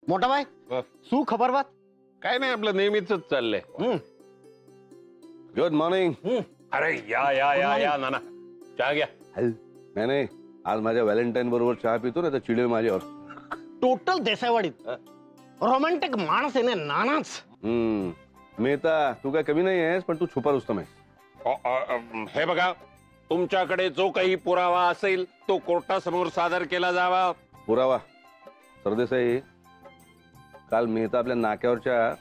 मोठा भाई शू खबर बात काय नाही आपलं नेहमीच चाललंय. Good morning. अरे या या या या नाना चहा घ्या. नाही नाही, आज माझ्या व्हॅलेंटाईन बरोबर चहा पितो ना तर चिडेल माझ्यावर. टोटल देसाईवाडीत रोमॅन्टिक माणूस आहे ना नानाच. मेहता तू काय कमी नाही आहेस, पण तू छुपा रुस्तम आहे. हे बघा, तुमच्याकडे जो काही पुरावा असेल तो कोर्टासमोर सादर केला जावा. पुरावा? सरदेसाई, काल मेहता आपल्या नाक्यावरच्या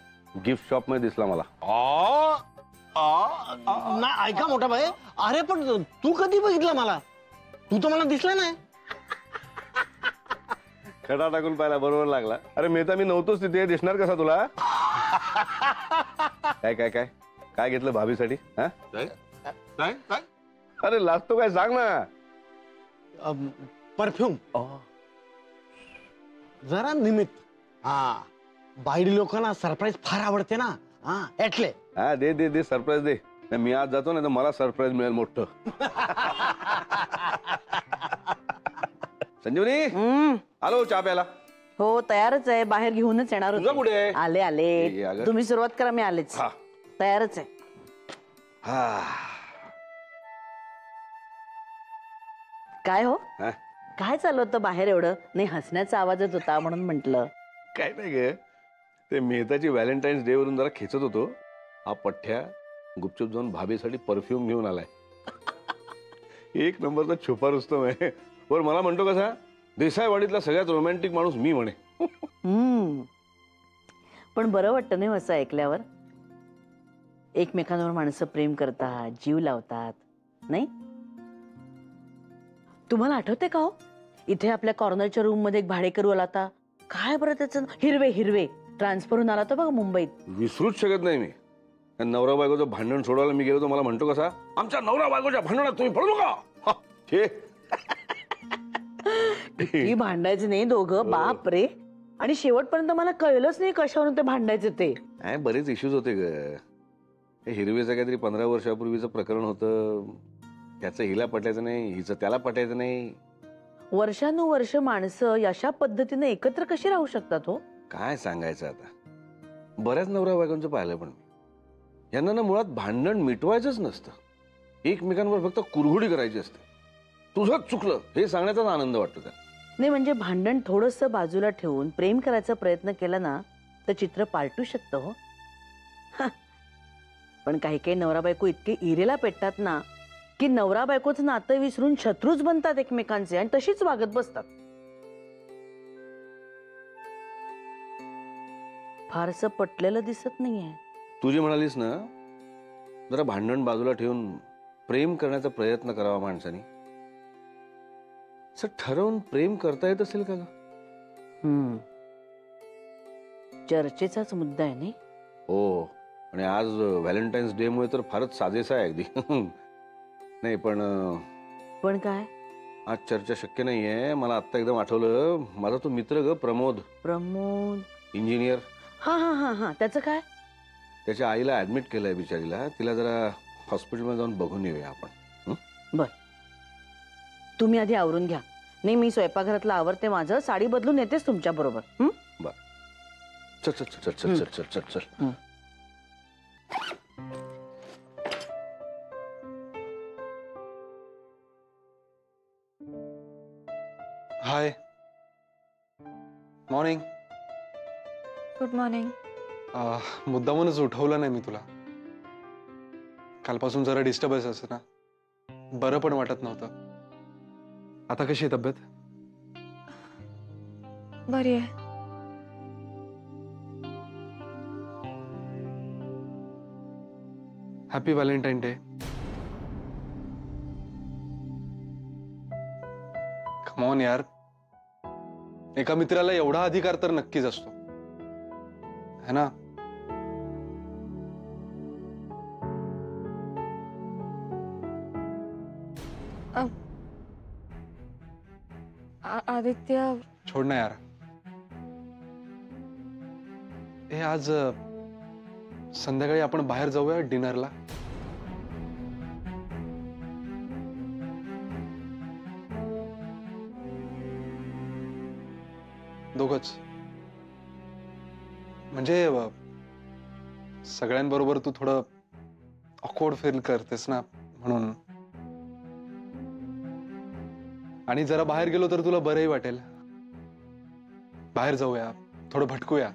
गिफ्ट शॉप मध्ये दिसला मला. ना ऐका मोठा भाई, अरे पण तू कधी बघितला मला? तू तर मला दिसला नाही. खडा टाकून पाहिला, बरोबर लागला. अरे मेहता, मी नव्हतोच तिथे, दिसणार कसा तुला? काय काय काय काय घेतलं भाभीसाठी? हा काय काय? अरे लाजतो काय, सांग ना. परफ्यूम जरा निमित्त. हा, बाहेर लोकांना सरप्राईज फार आवडते ना. हा एटले. हा दे दे दे, सरप्राईज दे. मी आज जातो ना तर मला सरप्राईज मिळेल मोठं. संजीवनी, आलो चहा प्यायला. हो तयारच आहे, बाहेर घेऊनच येणार तुझं कुठे आहे? आले ये आले. अगं. तुम्ही सुरुवात करा, मी आलेच. हा. तयारच आहे. हा. काय हो, हा? काय चालू होतं बाहेर एवढं? नाही, हसण्याचा आवाजच होता म्हणून म्हंटल. काय नाही ग, ते मेहताची व्हॅलेंटाईन्स डे वरून जरा खेचत होतो. हा पठ्ठ्या गुपचूप जाऊन भाभीसाठी परफ्यूम घेऊन आलाय. एक नंबरचा छुपा रुस्तम आहे. वर मला म्हणतो कसा, देसाईवाडीतला सगळ्यात रोमॅन्टिक माणूस मी म्हणे. पण बरं वाटतं नाही असं ऐकल्यावर. एकमेकांवर माणसं प्रेम करतात, जीव लावतात, नाही? तुम्हाला आठवते का हो, इथे आपल्या कॉर्नरच्या रूम मध्ये एक भाडेकरू आला होता. काय बरं त्याचं, हिरवे हिरवे, ट्रान्सफर होऊन आला होता बघा मुंबईत. विसरूच शकत नाही मी. नवरा बायकोचं भांडण सोडवायला मी गेलो तर मला म्हणतो कसा, आमच्या नवरा बायकोच्या भांडणात तुम्ही पडू नका. किती भांडायचे नाही दोघं, बाप रे. आणि शेवटपर्यंत मला कळलंच नाही कशावरून ते भांडायचे ते. बरेच इश्यूज होते ग. हिरवेचं काहीतरी 15 वर्षापूर्वीचं प्रकरण होतं. त्याचं हिला पटायचं नाही, हिचं त्याला पटायचं नाही. वर्षानुवर्ष माणसं अशा पद्धतीने एकत्र कशी राहू शकतात हो? काय सांगायचं आता. बऱ्याच नवरा बायकोंचं पाहिलं पण मी. यांना ना मुळात भांडण मिटवायचंच नसतं, एकमेकांवर फक्त कुरघुडी करायची असते. तुझंच चुकलं हे सांगण्याचाच आनंद वाटतो त्या. नाही म्हणजे भांडण थोडंसं बाजूला ठेवून प्रेम करायचा प्रयत्न केला ना तर चित्र पालटू शकतं हो. पण काही काही नवरा बायको इतके इरेला पेटतात ना की नवरा बायकोचं नातं विसरून शत्रूच बनतात एकमेकांचे आणि तशीच वागत बसतात. फारसं पटलेलं दिसत नाहीये. तू जे म्हणालीस ना, जरा भांडण बाजूला ठेवून प्रेम करण्याचा प्रयत्न करावा माणसाने. असं ठरवून प्रेम करता येत असेल का ग? चर्चेचाच मुद्दा आहे नाही? हो, आणि आज व्हॅलेंटाईन्स डे मुळे तर फारच साजेसा आहे अगदी. नाही पण काय आज चर्चा शक्य नाहीये. मला आत्ता एकदम आठवलं, माझा तो मित्र ग प्रमोद. प्रमोद इंजिनियर. हा हा हा हा, त्याचं काय? त्याच्या आईला ऍडमिट केलंय बिचारीला. तिला जरा हॉस्पिटलमध्ये जाऊन बघून येऊया आपण. बर, तुम्ही आधी आवरून घ्या. नाही, मी स्वयंपाकघरातलं आवरते माझं, साडी बदलून येतेच तुमच्या बरोबर. बर, चल चल चल चल चल चल चल चल. Hi, morning. Good morning. मुद्दामूनच उठवलं नाही मी तुला. कालपासून जरा डिस्टर्बन्स असतं ना, बरं पण वाटत नव्हतं. आता कशी आहे तब्येत? बरी आहे. Happy Valentine day. Come on यार, एका मित्राला एवढा अधिकार तर नक्कीच असतो है ना? आदित्य, छोड ना यार. हे आज संध्याकाळी आपण बाहेर जाऊया डिनरला. दोघच. म्हणजे सगळ्यांबरोबर तू थोडं ऑकवर्ड फील करतेस ना म्हणून. आणि जरा बाहेर गेलो तर तुला बरंही वाटेल. बाहेर जाऊया, थोडं भटकूया,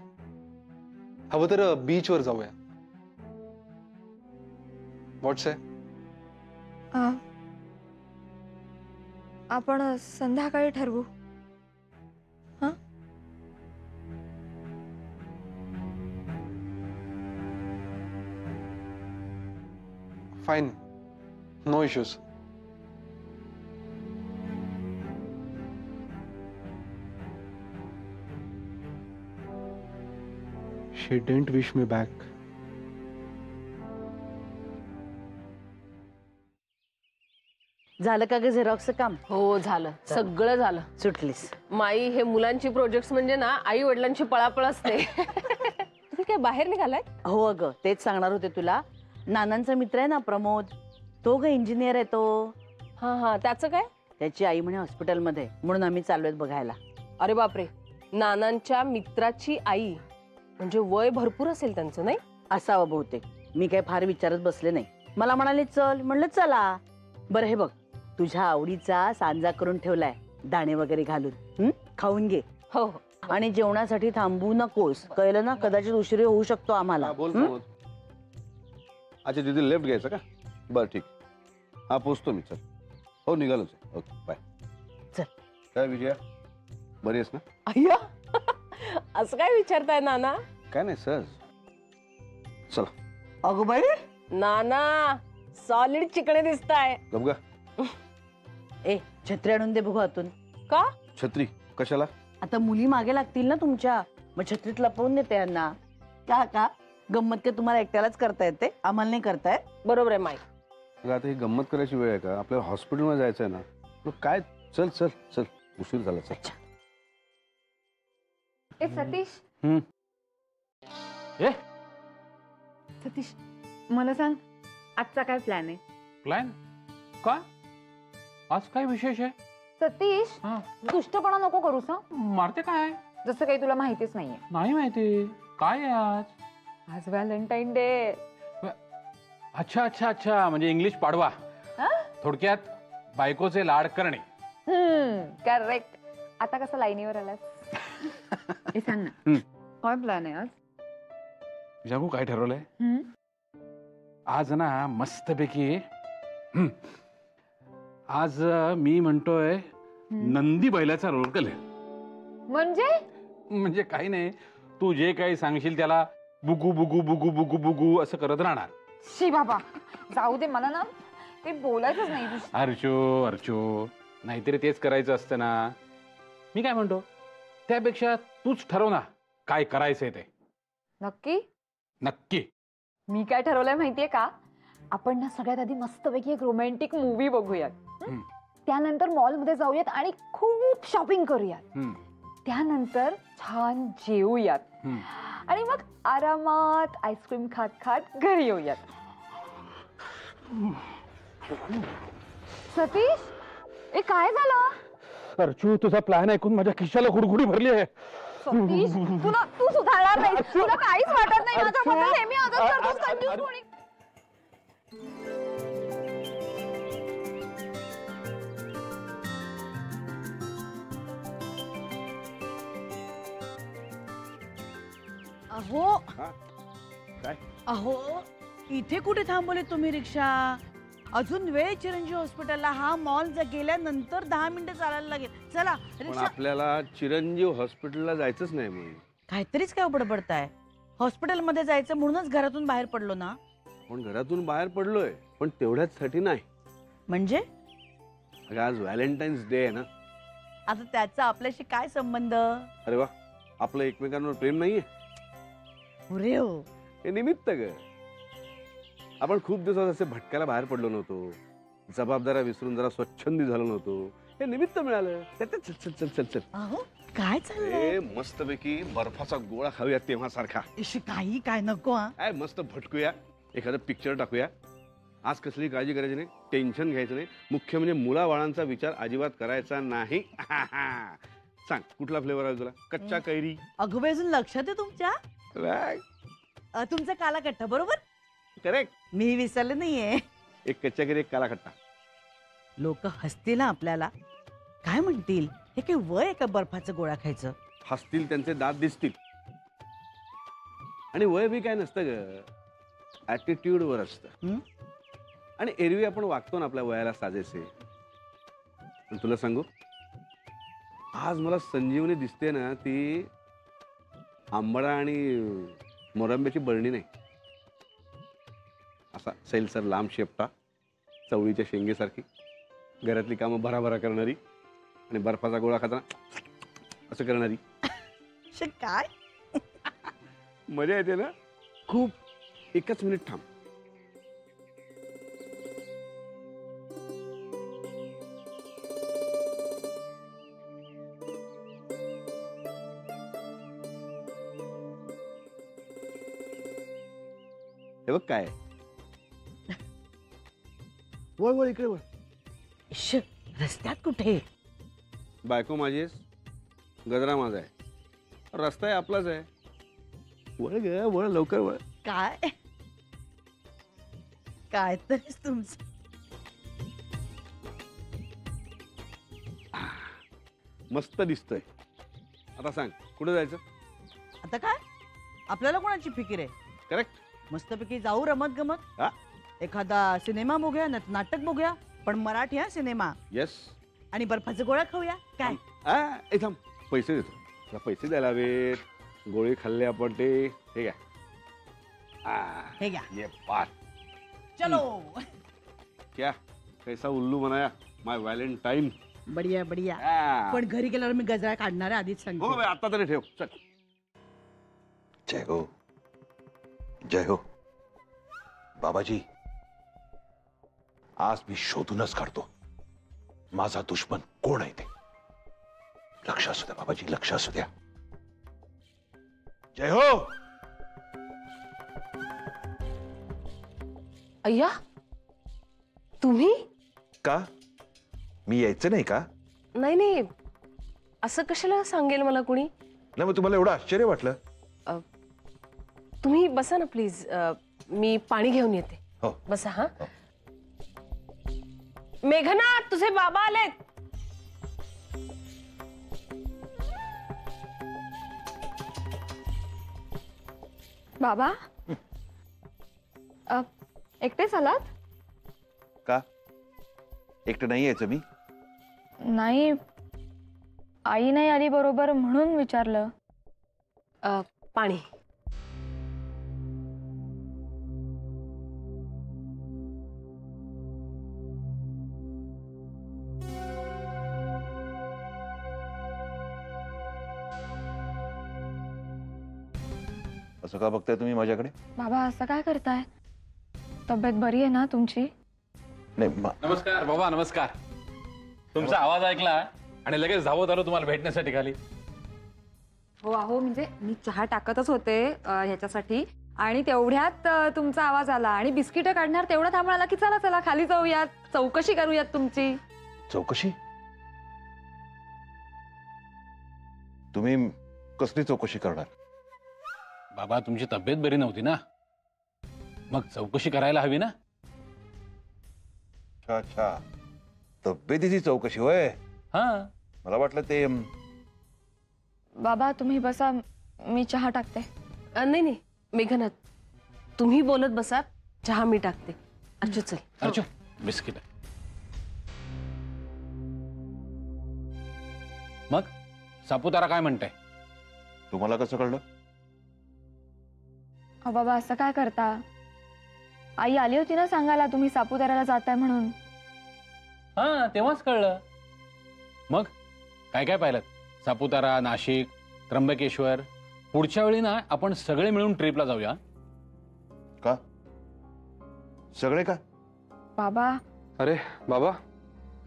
हवं तर बीचवर जाऊया. व्हॉट्स आहे? आपण संध्याकाळी ठरवू. Fine, no issues. She didn't wish me back. झालं का ग झेरॉक्सचं काम? हो झालं, सगळं झालं. सुटलीस? माई, हे मुलांची प्रोजेक्ट्स म्हणजे ना आई वडिलांची पळापळ असते. तुम्ही काय बाहेर निघालाय? हो अगं, तेच सांगणार होते तुला. नानांचा मित्र आहे ना प्रमोद, तो ग इंजिनियर आहे तो. हा हा, त्याचं काय? त्याची आई म्हणे हॉस्पिटलमध्ये, म्हणून आम्ही चाललोय बघायला. अरे बापरे, नानांच्या मित्राची आई म्हणजे वय भरपूर असेल त्यांचं, नाही? असावं बहुतेक. मी काय फार विचारत बसले नाही. मला म्हणाले चल, म्हणलं चला. बरं हे बघ, तुझ्या आवडीचा सांजा करून ठेवलाय, दाणे वगैरे घालून. खाऊन घे. हो हो. आणि जेवणासाठी थांबू नकोस, कळलं ना? कदाचित उशीर होऊ शकतो आम्हाला. बोल प्रमोद. अच्छा तिथे लेफ्ट घ्यायचं का? बरं ठीक. हा पोचतो मी. चल. हो निघालोच. Okay bye. चल. काय विजया, बरी आहेस ना? अय्या, असं काय विचारताय नाना? काय नाही सहज. चला. अगो बाई, नाना सॉलिड चिकणे दिसताय. गबगा. ए छत्री आणून दे बघू आतून. का? छत्री कशाला? आता मुली मागे लागतील ना तुमच्या, मग छत्रीत लपवून देते यांना. का का गंमत काय तुम्हाला एकट्यालाच करता येते, आम्हाला नाही करतायत? बरोबर आहे माई. अगं आता ही गंमत करायची वेळ आहे का? आपल्याला हॉस्पिटलमध्ये जायचं आहे ना. मग काय, चल चल चल, उशीर झाला. चल. ए सतीश. ए? सतीश, मला सांग आजचा काय प्लॅन आहे? प्लॅन का? आज काय विशेष आहे? सतीश, हा. दुष्टपणा नको करूस हा. मारते काय? जसं काही तुला माहितीच नाहीये. नाही माहिती. काय आहे आज? आज व्हॅलेंटाईन डे. अच्छा अच्छा अच्छा, म्हणजे इंग्लिश पाडवा. थोडक्यात बायकोचे लाड करणे. करेक्ट. आता कसं लाईनीवर आलास? हे सांग ना, काय प्लॅन आहे आज? जागू काय ठरवलंय आज ना? मस्तपैकी आज मी म्हणतोय नंदी बैलाचा रोल केले. म्हणजे काही नाही, तू जे काही सांगशील त्याला बुगू बुगू बुगू बुगू बुगू असं करत राहणार. शी बाबा, जाऊ दे, मला ना ते बोलायचंच नाही. अर्चो अर्चो, नाहीतरी तेच करायचं असतं ना. मी काय म्हणतो, त्यापेक्षा तूच ठरव ना काय करायचंय ते. नक्की? नक्की. मी काय ठरवलंय माहितीये का? आपण ना सगळ्यात आधी मस्तपैकी एक रोमॅन्टिक मूवी बघूयात. त्यानंतर मॉलमध्ये जाऊयात आणि खूप शॉपिंग करूयात. त्यानंतर छान जेवूयात आणि मग आरामात आईस्क्रीम खात खात घरी येऊयात. सतीश, ए काय झालं? अर्चू, तुझा प्लॅन ऐकून माझ्या खिशाला गुडगुडी भरली आहे. सतीश, तू सुधारणार नाही. तुला काहीच वाटत नाही माझ्याबद्दल. नेहमी असंच करतोस, कंजूस कोणी. अहो काय? अहो, इथे कुठे थांबवले तुम्ही रिक्षा? अजून वेळ चिरंजीव हॉस्पिटलला. हा मॉल गेल्यानंतर 10 मिनिटं चालायला लागेल. चला पण रिक्षा. आपल्याला चिरंजीव हॉस्पिटलला जायचंच नाही. मग काहीतरीच काय बडबडताय? हॉस्पिटलमध्ये जायचं म्हणूनच घरातून बाहेर पडलो ना. पण घरातून बाहेर पडलोय, पण तेवढ्याचसाठी नाही. म्हणजे अगं आज व्हॅलेंटाईन्स डे आहे ना. आता त्याचा आपल्याशी काय संबंध? अरे वा, आपलं एकमेकांवर प्रेम नाहीये अरे हो, हे निमित्त ग. आपण खूप दिवसात असे भटकायला बाहेर पडलो नव्हतो. जबाबदाऱ्या विसरून जरा स्वच्छंदी झालो नव्हतो. हे निमित्त मिळालं. चल चल चल चल चल चल. अहो काय चाललंय? मस्तपैकी बर्फाचा गोळा खाऊया तेव्हा सारखा. इशी काही काय नको. हा काय मस्त भटकूया, एखादं पिक्चर टाकूया. आज कसली काळजी करायची नाही, टेन्शन घ्यायचं नाही. मुख्य म्हणजे मुलाबाळांचा विचार अजिबात करायचा नाही. सांग कुठला फ्लेवर आहे तुला? कच्चा कैरी? अगोबाई अजून लक्षात आहे तुमच्या? तुमचा काला कट्टा बरोबर. करेक्ट. मी विसरले नाहीये. एक कच्च्या घरी एक काला खट्टा. लोक हसतील ना आपल्याला. काय म्हणतील, हे काही वय आहे का बर्फाचा गोळा खायचं. हसतील, त्यांचे दात दिसतील. आणि वय बी काय नसतं ग, ऍटिट्यूड वर असतं. हं? आणि एरवी आपण वागतो ना आपल्या वयाला साजेसे. पण तुला सांगू, आज मला संजीवनी दिसते ना, ती आंबळा आणि मोरंब्याची बरणी नाही. असा सैलसर लांब शेपटा, चवळीच्या शेंगेसारखी, घरातली कामं भराभरा करणारी आणि बर्फाचा गोळा खाताना असं करणारी. काय मजा येते ना खूप. एकच मिनिट थांब. हे बघ काय. वळ वळ इकडे वळ. इश्श, रस्त्यात कुठे. बायको माझी आहेस, गजरा माझा आहे, रस्ता आहे आपलाच आहे. वळ ग वळ, लवकर वळ. काय काय तरीच तुमचं. मस्त दिसतंय. आता सांग कुठे जायचं. आता काय, आपल्याला कोणाची फिकीर आहे. करेक्ट. मस्तपैकी जाऊ रमत गमत. हा? एखादा सिनेमा बघूया, नाटक बघूया, पण मराठी हा सिनेमा. येस. आणि बर्फाचा गोळा खाऊया. काय ए थांब, पैसे देतो तुला. पैसे द्यायला हवेत. गोळी खाल्ले आपण ते. हे घ्या. हे घ्या. ये पार. चलो. क्या कैसा उल्लू बनाया माय व्हॅलेंटाईन. बढिया बढिया. पण घरी गेल्यावर मी गजरा काढणार आहे, आधीच हो सांगतो. बे, आता तरी ठेव. चल. जय हो, जय हो. बाबाजी, आज मी शोधूनच काढतो माझा दुश्मन कोण आहे ते. लक्ष असू द्या बाबाजी, लक्ष असू द्या. जय हो. अय्या, तुम्ही? का मी यायचं नाही का? नाही नाही, असं कशाला सांगेल मला कुणी. नाही मग तुम्हाला एवढं आश्चर्य वाटलं? तुम्ही बसा ना प्लीज. मी पाणी घेऊन येते. हो. बसा. हा. मेघना, तुझे बाबा आलेत. बाबा एकटेच आलात? का एकटं नाही यायचं मी? नाही, आई नाही आली बरोबर म्हणून विचारलं. पाणी. असं का बघताय तुम्ही माझ्याकडे? बाबा असं काय करताय? तब्येत बरी आहे ना तुमची? नाही नमस्कार बाबा, नमस्कार. तुमचा आवाज ऐकला आणि लगेच धावत आलो तुम्हाला भेटण्यासाठी खाली. हो अहो, म्हणजे मी चहा टाकतच होते ह्याच्यासाठी आणि तेवढ्यात तुमचा आवाज आला आणि बिस्किट काढणार तेवढ्यात हा म्हणाला की चला चला खाली जाऊयात, चौकशी करूयात तुमची. चौकशी? तुम्ही कसली चौकशी करणार? बाबा तुमची तब्येत बरी नव्हती ना, मग चौकशी करायला हवी ना. अच्छा अच्छा, तब्येतीची चौकशी होय. हा. मला वाटलं ते. बाबा तुम्ही बसा, मी चहा टाकते. नाही नाही मेघना, तुम्ही बोलत बसा, चहा मी टाकते. अच्छा चल. अर्चू बिस्किट. मग सापुतारा काय म्हणताय? तुम्हाला कसं कळलं? अहो बाबा असं काय करता, आई आली होती ना सांगायला तुम्ही सापुताऱ्याला जाताय म्हणून. हा तेव्हाच कळलं. मग काय काय पाहिलं? सापुतारा, नाशिक, त्र्यंबकेश्वर. पुढच्या वेळी ना आपण सगळे मिळून ट्रिपला जाऊया. का सगळे का? बाबा अरे बाबा,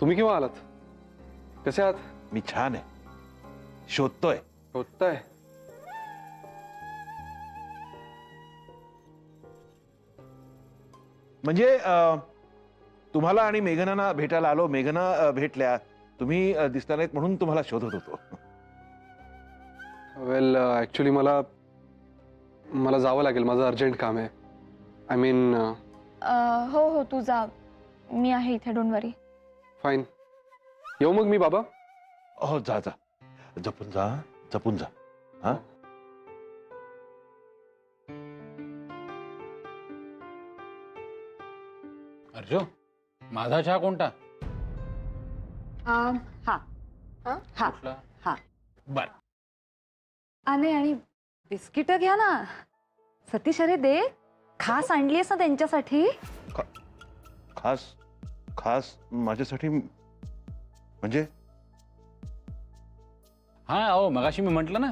तुम्ही केव्हा आलात? कसे आहात? मी छान आहे. शोधतोय. शोधताय? म्हणजे तुम्हाला आणि मेघनाना भेटायला आलो. मेघना भेटल्या, तुम्ही दिसला नाहीत म्हणून तुम्हाला शोधत होतो. वेल ऍक्च्युली मला मला जावं लागेल, माझं अर्जंट काम आहे. आय मीन हो हो तू जा, मी आहे इथे, डोंट वरी. फाईन. येऊ मग मी बाबा. हो जा जा, जपून जा, जपून जा. हा अर्जो, माझा चहा कोणता? हा हा कुठला? हा. बर. आणि बिस्किट घ्या ना. सतीश, अरे दे, खास आणलीस ना त्यांच्यासाठी. खास खास माझ्यासाठी म्हणजे? हा अहो, मगाशी मी म्हटलं ना,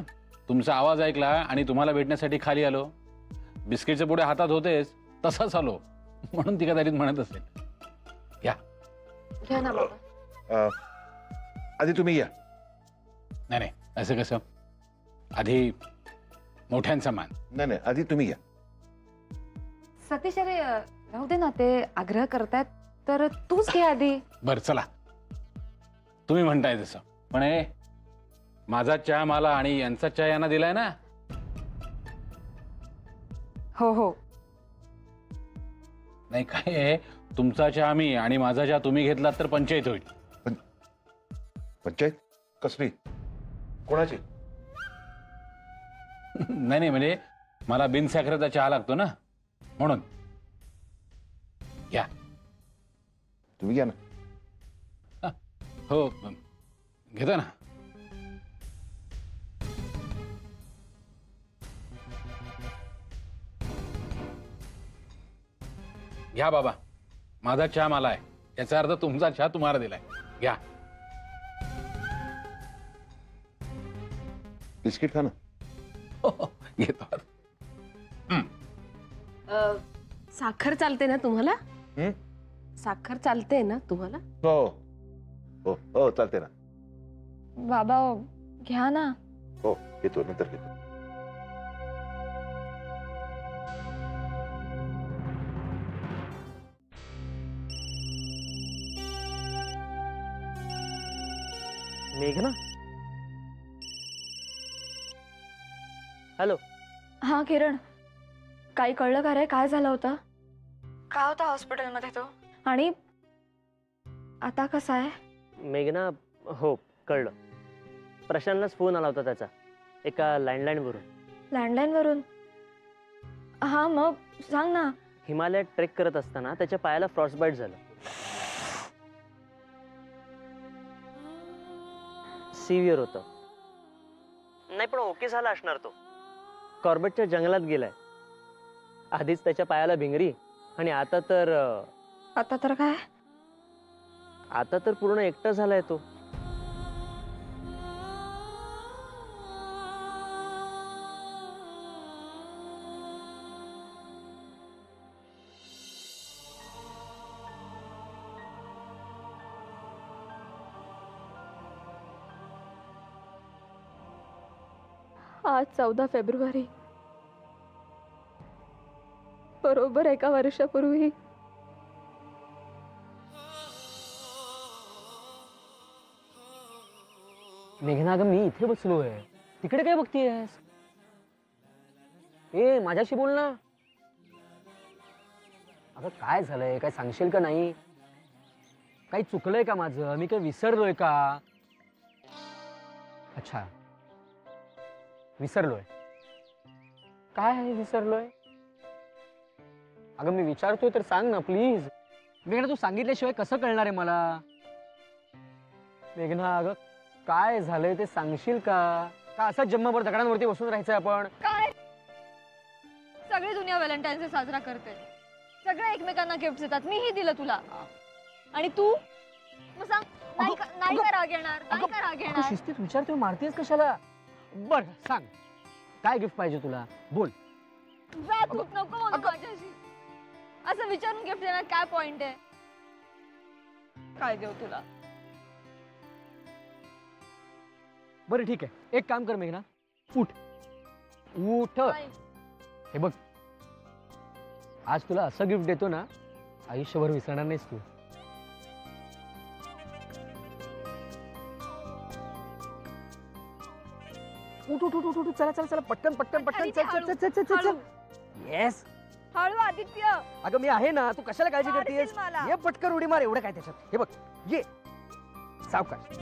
तुमचा आवाज ऐकला आणि तुम्हाला भेटण्यासाठी खाली आलो. बिस्किटचे पुढे हातात होतेच, तसाच आलो, म्हणून ती कदाचित म्हणत असेल. या. घ्या ना बाबा. आधी तुम्ही या. नाही नाही, असं कसं? आधी मोठ्यांचा मान. नाही नाही, आधी तुम्ही या. सतीश, अरे राहू दे ना, ते आग्रह करतायत तर तूच घे आधी. बर चला, तुम्ही म्हणताय तसं. पण हे माझा चहा मला आणि यांचा चहा यांना दिलाय ना. हो हो. नाही काय आहे, तुमचा चहा मी आणि माझा चहा तुम्ही घेतलात तर पंचायत होईल. पंचायत कसली? कोणाची? नाही नाही, म्हणजे मला बिनसाखरेचा चहा लागतो ना, म्हणून. या. तुम्ही घ्या ना. हो घेतो ना. घ्या बाबा, माझा चहा मला आहे, याचा अर्थ तुमचा चहा तुम्हाला दिलाय. घ्या. बिस्किट खा ना. घेतो. साखर चालते ना तुम्हाला? हं? साखर चालते ना तुम्हाला? हो हो हो चालते ना. बाबा घ्या ना. हो घेतो, नंतर घेतो. मेघना. हॅलो. हा किरण, काही कळलं का रे? काय झालं होतं? काय होता हॉस्पिटलमध्ये तो? आणि आता कसा आहे? मेघना, हो कळलं. प्रशांतलाच फोन आला होता त्याचा, एका लँडलाईन वरून. लँडलाईन वरून? हा मग सांग ना. हिमालयात ट्रेक करत असताना त्याच्या पायाला फ्रॉस्टबाईट झालं. सिव्हिअर होतं. नाही पण ओके झाला असणार तो. कॉर्बेटच्या जंगलात गेलाय. आधीच त्याच्या पायाला भिंगरी आणि आता तर काय? आता तर पूर्ण एकटा झालाय तो. आज 14 फेब्रुवारी, बरोबर एका वर्षापूर्वी. मेघना, अगं मी इथे बसलोय, तिकडे काय बघतीयस? ए माझ्याशी बोल ना. अगं काय झालंय, काय सांगशील का नाही? काही चुकलंय का माझं? मी काय विसरलोय का? अच्छा, विसरलोय. काय आहे विसरलोय? अगं मी विचारतोय तर सांग ना प्लीज. मेघना, तू सांगितल्याशिवाय कसं कळणार आहे मला? मेघना, अगं काय झालंय ते सांगशील का? का असंच जन्मभर दगडांवरती बसून राहायचंय आपण? काय सगळी दुनिया व्हॅलेंटाईन्स डे साजरा करते, सगळे एकमेकांना गिफ्ट देतात, मीही दिलं तुला. आणि तू मग सांग, नाही का राग येणार? नाही का राग येणार? शिस्तीत विचारतोय, मारतेस कशाला? बर सांग, काय गिफ्ट पाहिजे तुला? बोल. जा तू, नको बोलू माझ्याशी. असं विचारून गिफ्ट देण्यात काय पॉइंट आहे? काय देऊ तुला? बरं ठीक आहे, एक काम कर मेघना, उठ उठ. हे बघ, आज तुला असं गिफ्ट देतो ना, आयुष्यभर विसरणार नाहीस तू. उठ चला चला चला पटकन पटकन पटकन चल चल चल चल चल चल येस. हळू आदित्य. अगं मी आहे ना, तू कशाला काळजी मारशील करतेस? मला. ये पटकन उडी मार, एवढं काय त्याच्यात. हे बघ ये सावकाश.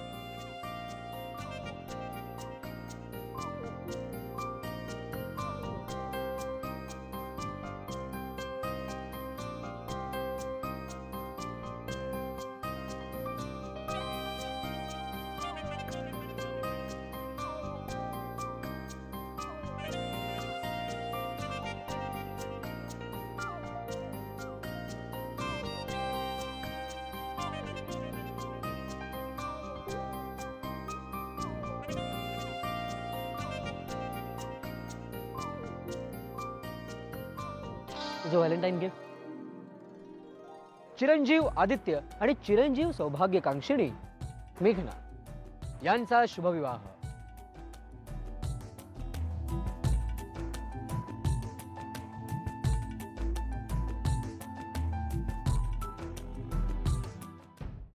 तुझं व्हॅलेंटाईन गिफ्ट. चिरंजीव आदित्य आणि चिरंजीव सौभाग्यकांक्षिणी मेघना यांचा शुभविवाह